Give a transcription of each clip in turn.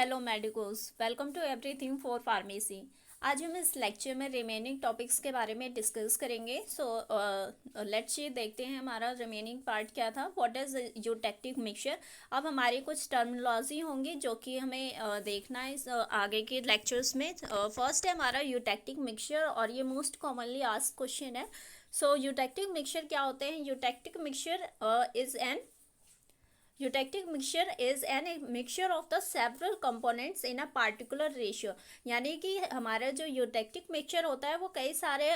Hello medicos, welcome to everything for pharmacy. आज हम इस लेक्चर में रिमेनिंग टॉपिक्स के बारे में डिस्कस करेंगे। सो लेट्स ये देखते हैं हमारा रिमेनिंग पार्ट क्या था। What is eutectic mixture. अब हमारी कुछ टर्मिनोलॉजी होंगी जो कि हमें देखना है इस आगे के लेक्चर्स में। फर्स्ट है हमारा यूटेक्टिक मिक्सचर और ये मोस्ट कॉमनली आस्क्ड क्वेश्चन है। सो यूटेक्टिक मिक्सचर क्या होते हैं। Eutectic mixture is an eutectic mixture is an mixture of the several components in a particular ratio. यानी कि हमारा जो यूटेक्टिक मिक्सचर होता है वो कई सारे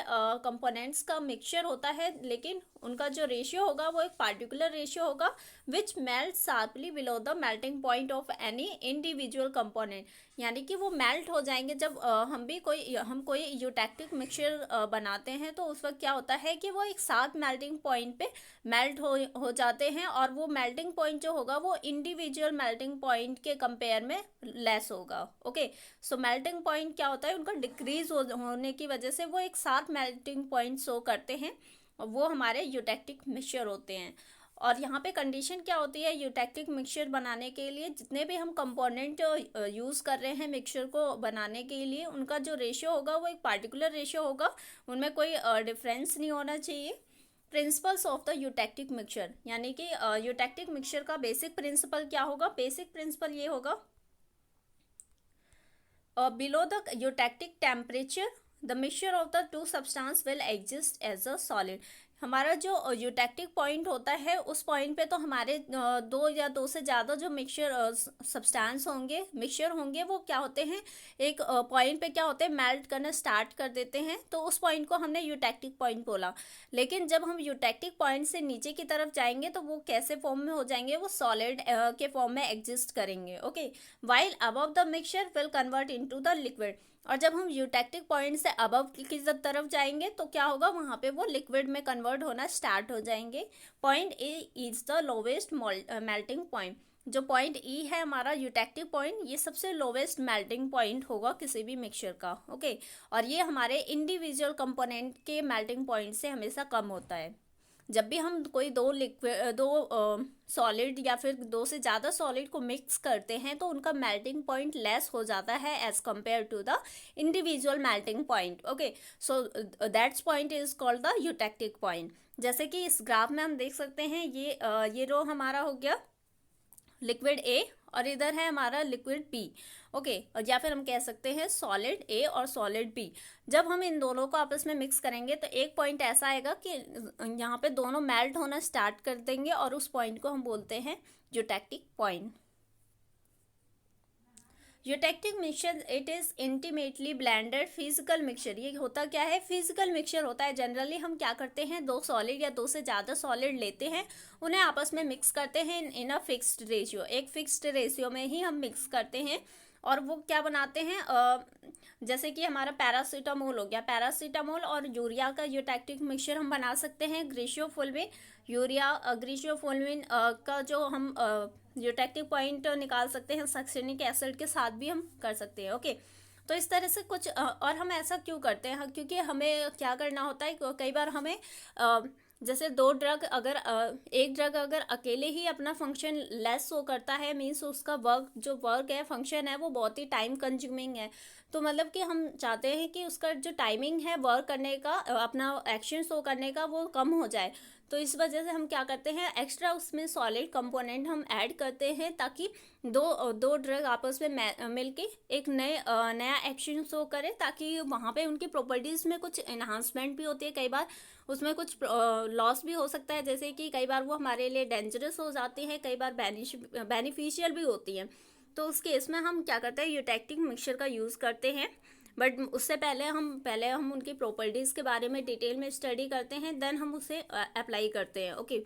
कंपोनेंट्स का मिक्सचर होता है, लेकिन उनका जो रेशियो होगा वो एक पार्टिकुलर रेशियो होगा which melt sharply below the melting point of any individual component. यानी कि वो मेल्ट हो जाएंगे जब हम कोई यूटेक्टिक मिक्सचर बनाते हैं, तो उस वक्त क्या होता है कि वो एक साथ मेल्टिंग पॉइंट पे मेल्ट हो जाते हैं, और वो मेल्टिंग पॉइंट जो होगा वो इंडिविजुअल मेल्टिंग पॉइंट के कंपेयर में लेस होगा। ओके, सो मेल्टिंग पॉइंट क्या होता है, उनका डिक्रीज होने की वजह से वो एक साथ मेल्टिंग पॉइंट शो करते हैं, वो हमारे यूटेक्टिक मिक्सचर होते हैं। और यहाँ पे कंडीशन क्या होती है, यूटेक्टिक मिक्सचर बनाने के लिए जितने भी हम कंपोनेंट यूज़ कर रहे हैं मिक्सचर को बनाने के लिए, उनका जो रेशियो होगा वो एक पार्टिकुलर रेशियो होगा, उनमें कोई डिफरेंस नहीं होना चाहिए। Principles of the eutectic mixture, यानी कि यूटेक्टिक मिक्सचर का बेसिक प्रिंसिपल क्या होगा। बेसिक प्रिंसिपल ये होगा, below the eutectic temperature the mixture of the two substance will exist as a solid। हमारा जो यूटेक्टिक पॉइंट होता है उस पॉइंट पे तो हमारे दो या दो से ज़्यादा जो मिक्सचर सब्सटेंस होंगे, मिक्सचर होंगे, वो क्या होते हैं, एक पॉइंट पे क्या होते हैं, मेल्ट करना स्टार्ट कर देते हैं, तो उस पॉइंट को हमने यूटेक्टिक पॉइंट बोला। लेकिन जब हम यूटेक्टिक पॉइंट से नीचे की तरफ जाएंगे तो वो कैसे फॉर्म में हो जाएंगे, वो सॉलिड के फॉर्म में एग्जिस्ट करेंगे। Okay, while above the mixture will convert into the liquid. और जब हम यूटेक्टिक पॉइंट से अबव की तरफ जाएंगे तो क्या होगा, वहाँ पे वो लिक्विड में कन्वर्ट होना स्टार्ट हो जाएंगे। Point A is the lowest melting point. जो पॉइंट ई है हमारा यूटेक्टिव पॉइंट, ये सबसे लोवेस्ट मेल्टिंग पॉइंट होगा किसी भी मिक्सचर का। ओके, और ये हमारे इंडिविजुअल कंपोनेंट के मेल्टिंग पॉइंट से हमेशा कम होता है। जब भी हम कोई दो सॉलिड या फिर दो से ज़्यादा सॉलिड को मिक्स करते हैं तो उनका मेल्टिंग पॉइंट लेस हो जाता है as compare to the individual melting point. Okay, so that's point is called the eutectic point. जैसे कि इस ग्राफ में हम देख सकते हैं, ये रो हमारा हो गया लिक्विड ए और इधर है हमारा लिक्विड बी। ओके, और या फिर हम कह सकते हैं सॉलिड ए और सॉलिड बी। जब हम इन दोनों को आपस में मिक्स करेंगे तो एक पॉइंट ऐसा आएगा कि यहाँ पे दोनों मेल्ट होना स्टार्ट कर देंगे, और उस पॉइंट को हम बोलते हैं eutectic point. Eutectic mixture it is intimately blended physical mixture. ये होता क्या है, फिजिकल मिक्सचर होता है। जनरली हम क्या करते हैं, दो सॉलिड या दो से ज़्यादा सॉलिड लेते हैं, उन्हें आपस में मिक्स करते हैं इन अ फिक्स्ड रेशियो। एक फिक्स्ड रेशियो में ही हम मिक्स करते हैं, और वो क्या बनाते हैं, जैसे कि हमारा पैरासीटामोल हो गया, पैरासीटामोल और यूरिया का यूटेक्टिक मिक्सचर हम बना सकते हैं। ग्रीशियोफुल्विन यूरिया ग्रीशियोफुल्विन का जो हम यूटेक्टिक पॉइंट निकाल सकते हैं सक्सेनिक एसिड के साथ भी हम कर सकते हैं। ओके, तो इस तरह से कुछ और हम ऐसा क्यों करते हैं, क्योंकि हमें क्या करना होता है, कई बार हमें जैसे दो ड्रग अगर एक ड्रग अगर अकेले ही अपना फंक्शन लेस शो करता है, मीन्स उसका वर्क है, फंक्शन है, वो बहुत ही टाइम कंज्यूमिंग है। तो मतलब कि हम चाहते हैं कि उसका जो टाइमिंग है वर्क करने का, अपना एक्शन शो करने का, वो कम हो जाए। तो इस वजह से हम क्या करते हैं, एक्स्ट्रा उसमें सॉलिड कंपोनेंट हम ऐड करते हैं, ताकि दो ड्रग आपस में मिलके एक नया एक्शन शो करे, ताकि वहाँ पे उनकी प्रॉपर्टीज़ में कुछ इन्हांसमेंट भी होती है। कई बार उसमें कुछ लॉस भी हो सकता है, जैसे कि कई बार वो हमारे लिए डेंजरस हो जाती हैं, कई बार बेनिफिशियल भी होती हैं। तो उस केस में हम क्या करते हैं, यूटेक्टिक मिक्सचर का यूज़ करते हैं। बट उससे पहले हम उनकी प्रॉपर्टीज़ के बारे में डिटेल में स्टडी करते हैं, देन हम उसे अप्लाई करते हैं। ओके,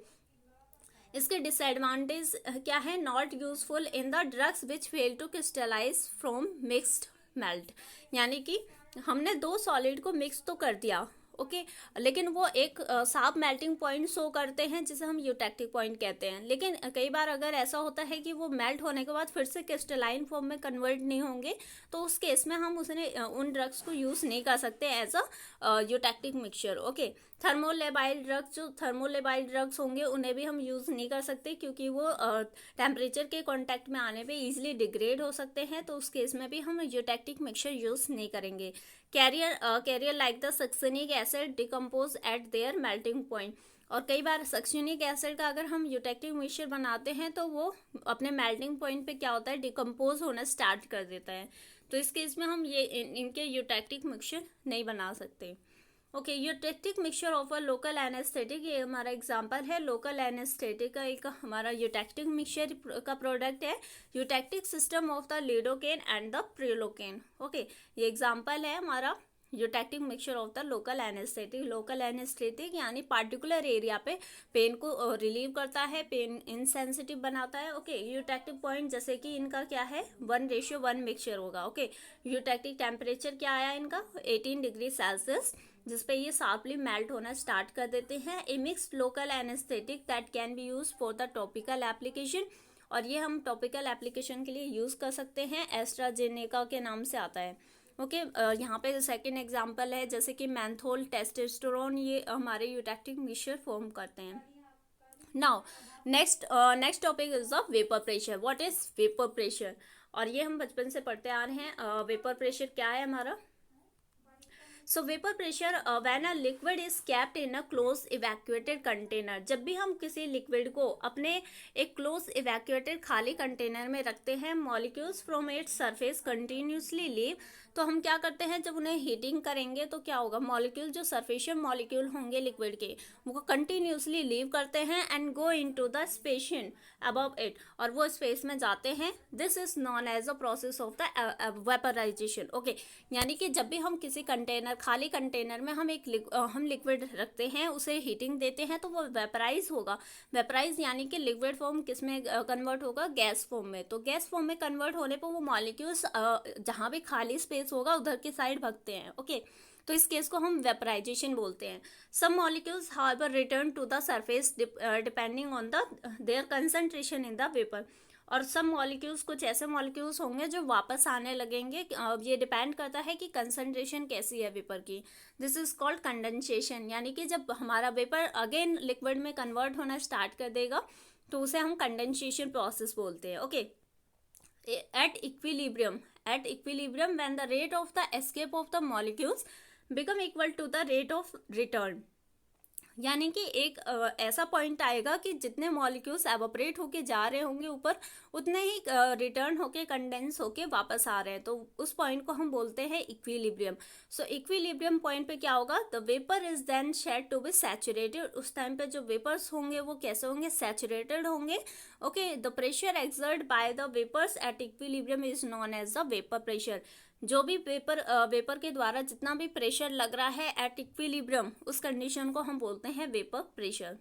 इसके डिसएडवांटेज क्या है, not useful in the drugs which fail to crystallize from mixed melt. यानी कि हमने दो सॉलिड को मिक्स तो कर दिया, ओके, लेकिन वो एक साफ मेल्टिंग पॉइंट शो करते हैं जिसे हम यूटेक्टिक पॉइंट कहते हैं। लेकिन कई बार अगर ऐसा होता है कि वो मेल्ट होने के बाद फिर से क्रिस्टलाइन फॉर्म में कन्वर्ट नहीं होंगे, तो उस केस में हम उन ड्रग्स को यूज़ नहीं कर सकते as a eutectic mixture. Okay, thermolabile drugs, जो थर्मोलेबाइल ड्रग्स होंगे उन्हें भी हम यूज़ नहीं कर सकते, क्योंकि वो टेम्परेचर के कांटेक्ट में आने पे इजीली डिग्रेड हो सकते हैं, तो उस केस में भी हम यूटेक्टिक मिक्सचर यूज़ नहीं करेंगे। Carrier like the succinic acid decompose at their melting point, और कई बार सक्सेनिक एसिड का अगर हम यूटेक्टिक मिक्सचर बनाते हैं तो वो अपने मेल्टिंग पॉइंट पे क्या होता है, डिकम्पोज होना स्टार्ट कर देता है, तो इस केस में हम ये इनके यूटेक्टिक मिक्सचर नहीं बना सकते। Okay, eutectic mixture of a local anaesthetic, ये हमारा एग्जांपल है लोकल एनेस्थेटिक का, एक हमारा यूटेक्टिक मिक्सचर का प्रोडक्ट है eutectic system of the lidocaine and the prilocaine. Okay, ये एग्जांपल है हमारा eutectic mixture of the local anaesthetic. Local anaesthetic यानी पार्टिकुलर एरिया पे पेन को रिलीव करता है, पेन इनसेंसिटिव बनाता है। ओके, यूटेक्टिक पॉइंट जैसे कि इनका क्या है 1:1 मिक्सचर होगा। ओके, यूटेक्टिक टेम्परेचर क्या आया इनका 18 डिग्री सेल्सियस, जिसपे ये शार्पली मेल्ट होना स्टार्ट कर देते हैं। A mixed local anaesthetic that can be use for the topical application, और ये हम टॉपिकल एप्लीकेशन के लिए यूज कर सकते हैं, एस्ट्राजेनेका के नाम से आता है। ओके, यहाँ पे सेकेंड एग्जांपल है जैसे कि मैंथोल, टेस्टोस्टेरोन, ये हमारे यूटेक्टिक मिक्सचर फॉर्म करते हैं। Now next topic is the vapour pressure. What is vapour pressure, और ये हम बचपन से पढ़ते आ रहे हैं। वेपर प्रेशर क्या है हमारा? सो vapour pressure when a liquid is kept in a close evacuated container, जब भी हम किसी लिक्विड को अपने एक क्लोज इवैक्यूएटेड खाली कंटेनर में रखते हैं, molecules from its surface continuously leave, तो हम क्या करते हैं जब उन्हें हीटिंग करेंगे तो क्या होगा, मॉलिक्यूल जो सरफेशियल मॉलिक्यूल होंगे लिक्विड के वो कंटिन्यूसली लीव करते हैं and go into the space above it, और वो स्पेस में जाते हैं। This is known as a process of the vaporisation. Okay, यानी कि जब भी हम किसी कंटेनर, खाली कंटेनर में हम हम लिक्विड रखते हैं, उसे हीटिंग देते हैं, तो वो वेपराइज होगा। वेपराइज यानी कि लिक्विड फॉर्म किस में कन्वर्ट होगा, गैस फॉर्म में। तो गैस फॉर्म में कन्वर्ट होने पर वो मॉलिक्यूल्स जहाँ भी खाली स्पेस होगा उधर की साइड भागते हैं। ओके, तो इस केस को हम वेपराइजेशन बोलते हैं। Some molecules however return to the surface depending on the their concentration in the vapour, और सब मॉलिक्यूल्स, कुछ ऐसे मॉलिक्यूल्स होंगे जो वापस आने लगेंगे। ये डिपेंड करता है कि कंसंट्रेशन कैसी है वेपर की। दिस इज कॉल्ड कंडेंसेशन, यानी कि जब हमारा वेपर अगेन लिक्विड में कन्वर्ट होना स्टार्ट कर देगा तो उसे हम कंडेंसेशन प्रोसेस बोलते हैं। Okay, at equilibrium when the rate of the escape of the molecules become equal to the rate of return, यानी कि एक ऐसा पॉइंट आएगा कि जितने मॉलिक्यूल्स एवोपरेट होके जा रहे होंगे ऊपर, उतने ही रिटर्न होके कंडेंस होके वापस आ रहे हैं, तो उस पॉइंट को हम बोलते हैं इक्विलिब्रियम। सो इक्विलिब्रियम पॉइंट पे क्या होगा, the vapour is then said to be saturated, उस टाइम पे जो वेपर्स होंगे वो कैसे होंगे, सैचुरेटेड होंगे। Okay, the pressure exert by the vapours at equilibrium is known as the vapour pressure. जो भी वेपर के द्वारा जितना भी प्रेशर लग रहा है एट इक्विलिब्रियम, उस कंडीशन को हम बोलते हैं vapour pressure.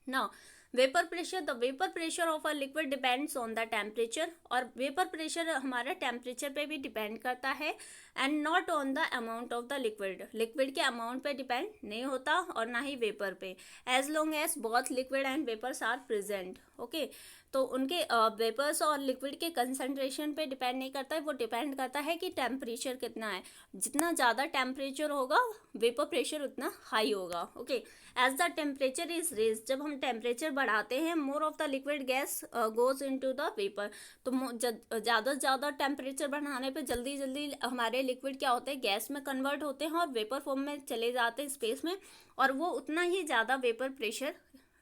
Now vapour pressure, the vapour pressure of a liquid depends on the temperature, और वेपर प्रेशर हमारा टेम्परेचर पे भी डिपेंड करता है, and not on the amount of the liquid, liquid के अमाउंट पे डिपेंड नहीं होता और ना ही वेपर पे, as long as both liquid and vapours are present. Okay, तो उनके वेपर्स और लिक्विड के कंसंट्रेशन पे डिपेंड नहीं करता है, वो डिपेंड करता है कि टेम्परेचर कितना है। जितना ज़्यादा टेम्परेचर होगा वेपर प्रेशर उतना हाई होगा। Okay, as the temperature is raise, जब हम टेम्परेचर बढ़ाते हैं more of the liquid gas goes into the vapour, तो ज़्यादा से ज़्यादा टेम्परेचर बढ़ाने पे जल्दी जल्दी हमारे लिक्विड क्या होते हैं, गैस में कन्वर्ट होते हैं और वेपर फॉर्म में चले जाते हैं स्पेस में, और वो उतना ही ज़्यादा वेपर प्रेशर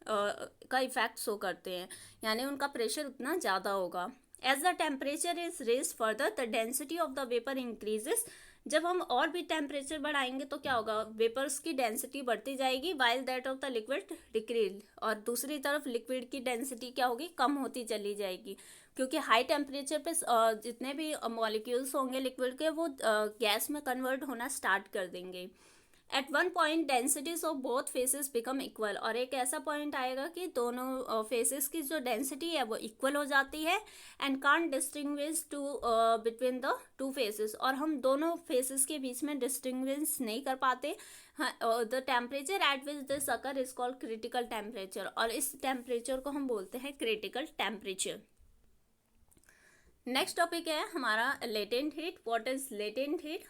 का इफेक्ट शो करते हैं, यानी उनका प्रेशर उतना ज़्यादा होगा। As the temperature is raise further the density of the vapour increases, जब हम और भी टेम्परेचर बढ़ाएंगे तो क्या होगा, वेपर्स की डेंसिटी बढ़ती जाएगी, while that of the liquid decrease, और दूसरी तरफ लिक्विड की डेंसिटी क्या होगी, कम होती चली जाएगी, क्योंकि हाई टेम्परेचर पे जितने भी मॉलिक्यूल्स होंगे लिक्विड के वो गैस में कन्वर्ट होना स्टार्ट कर देंगे। At one point densities of both phases become equal, और एक ऐसा पॉइंट आएगा कि दोनों फेसेस की जो डेंसिटी है वो इक्वल हो जाती है, and can't distinguish to between the two phases, और हम दोनों फेसेस के बीच में डिस्टिंग्विश नहीं कर पाते। The temperature at which this occur is called critical temperature, और इस टेम्परेचर को हम बोलते हैं क्रिटिकल टेम्परेचर। नेक्स्ट टॉपिक है हमारा latent heat. What is latent heat?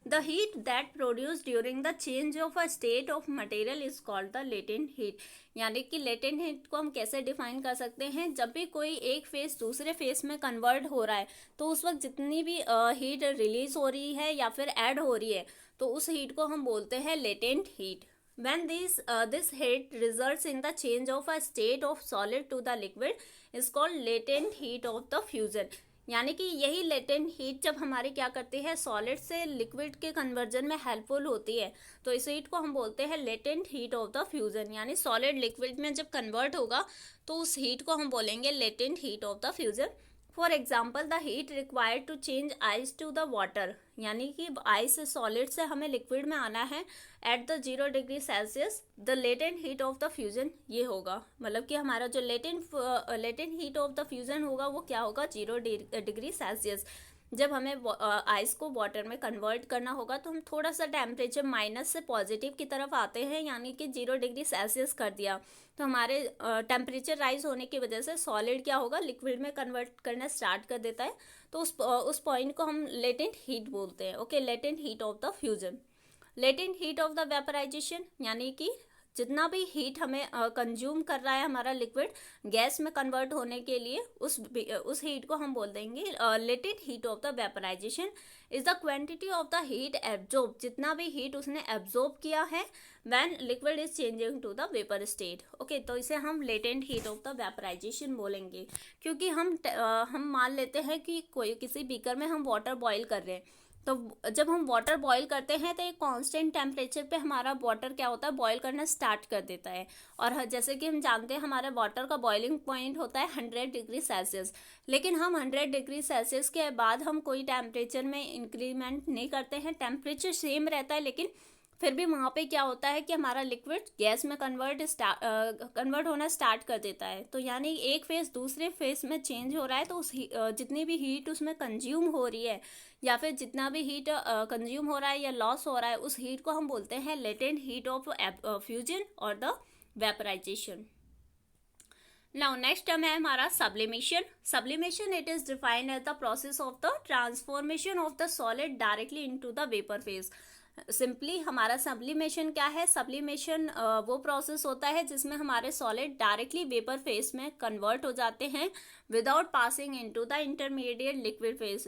The heat that produced during the change of a state of material is called the latent heat. यानी कि latent heat को हम कैसे डिफाइन कर सकते हैं, जब भी कोई एक फेस दूसरे फेस में कन्वर्ट हो रहा है तो उस वक्त जितनी भी हीट रिलीज हो रही है या फिर ऐड हो रही है तो उस हीट को हम बोलते हैं latent heat. When this heat results in the change of a state of solid to the liquid is called latent heat of the fusion. यानी कि यही लेटेंट हीट जब हमारी क्या करती है, सॉलिड से लिक्विड के कन्वर्जन में हेल्पफुल होती है, तो इस हीट को हम बोलते हैं latent heat of the fusion. यानी सॉलिड लिक्विड में जब कन्वर्ट होगा तो उस हीट को हम बोलेंगे latent heat of the fusion. For example the heat required to change ice to the water. यानी कि आइस से सॉलिड से हमें लिक्विड में आना है at the 0 degree Celsius, the latent heat of the fusion ये होगा. मतलब कि हमारा जो latent heat of the fusion होगा वो क्या होगा, 0 डिग्री सेल्सियस. जब हमें आइस को वाटर में कन्वर्ट करना होगा तो हम थोड़ा सा टेम्परेचर माइनस से पॉजिटिव की तरफ आते हैं, यानी कि 0 डिग्री सेल्सियस कर दिया तो हमारे टेम्परेचर राइज होने की वजह से सॉलिड क्या होगा, लिक्विड में कन्वर्ट करना स्टार्ट कर देता है. तो उस पॉइंट को हम लेटेंट हीट बोलते हैं. Okay, latent heat of the fusion. Latent heat of the vaporisation, यानी कि जितना भी हीट हमें कंज्यूम कर रहा है हमारा लिक्विड गैस में कन्वर्ट होने के लिए, उस हीट को हम बोल देंगे latent heat of the vaporisation. Is the quantity of the heat absorb, जितना भी हीट उसने एब्जॉर्ब किया है when liquid is changing to the vapour state. Okay, तो इसे हम latent heat of the vaporisation बोलेंगे. क्योंकि हम मान लेते हैं कि किसी बीकर में हम वाटर बॉईल कर रहे हैं, तो जब हम वाटर बॉईल करते हैं तो एक कांस्टेंट टेम्परेचर पे हमारा वाटर क्या होता है, बॉईल करना स्टार्ट कर देता है. और जैसे कि हम जानते हैं हमारे वाटर का बॉइलिंग पॉइंट होता है 100 डिग्री सेल्सियस. लेकिन हम 100 डिग्री सेल्सियस के बाद हम कोई टेम्परेचर में इंक्रीमेंट नहीं करते हैं, टेम्परेचर सेम रहता है, लेकिन फिर भी वहाँ पे क्या होता है कि हमारा लिक्विड गैस में कन्वर्ट होना स्टार्ट कर देता है. तो यानी एक फेस दूसरे फेस में चेंज हो रहा है, तो उस जितनी भी हीट उसमें कंज्यूम हो रही है या फिर जितना भी हीट कंज्यूम हो रहा है या लॉस हो रहा है, उस हीट को हम बोलते हैं लेटेंट हीट ऑफ फ्यूजन और the vaporisation. Now next term है हमारा sublimation. Sublimation it is defined as the process of the transformation of the solid directly into the vapour phase. Simply हमारा सब्लिमेशन क्या है, सब्लिमेशन वो process होता है जिसमें हमारे सॉलिड डायरेक्टली वेपर फेस में कन्वर्ट हो जाते हैं without passing into the intermediate liquid phase.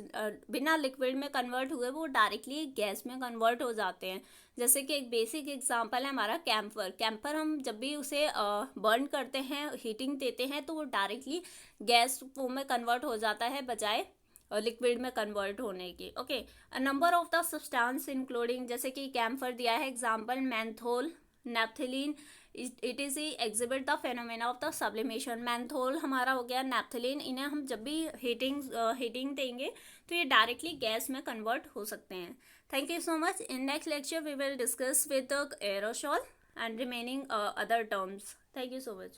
बिना लिक्विड में कन्वर्ट हुए वो डायरेक्टली गैस में कन्वर्ट हो जाते हैं. जैसे कि एक बेसिक एग्जांपल है हमारा कैंपर हम जब भी उसे बर्न करते हैं, हीटिंग देते हैं, तो वो डायरेक्टली गैस फॉर्म में कन्वर्ट हो जाता है बजाय लिक्विड में कन्वर्ट होने की. Okay, a number of the substance including, जैसे कि कैम्फर दिया है example menthol, naphthalene, it is exhibit the phenomena of the sublimation. Menthol हमारा हो गया, नैप्थलीन, इन्हें हम जब भी हीटिंग देंगे तो ये डायरेक्टली गैस में कन्वर्ट हो सकते हैं. Thank you so much. In next lecture we will discuss with aerosol and remaining other terms. Thank you so much.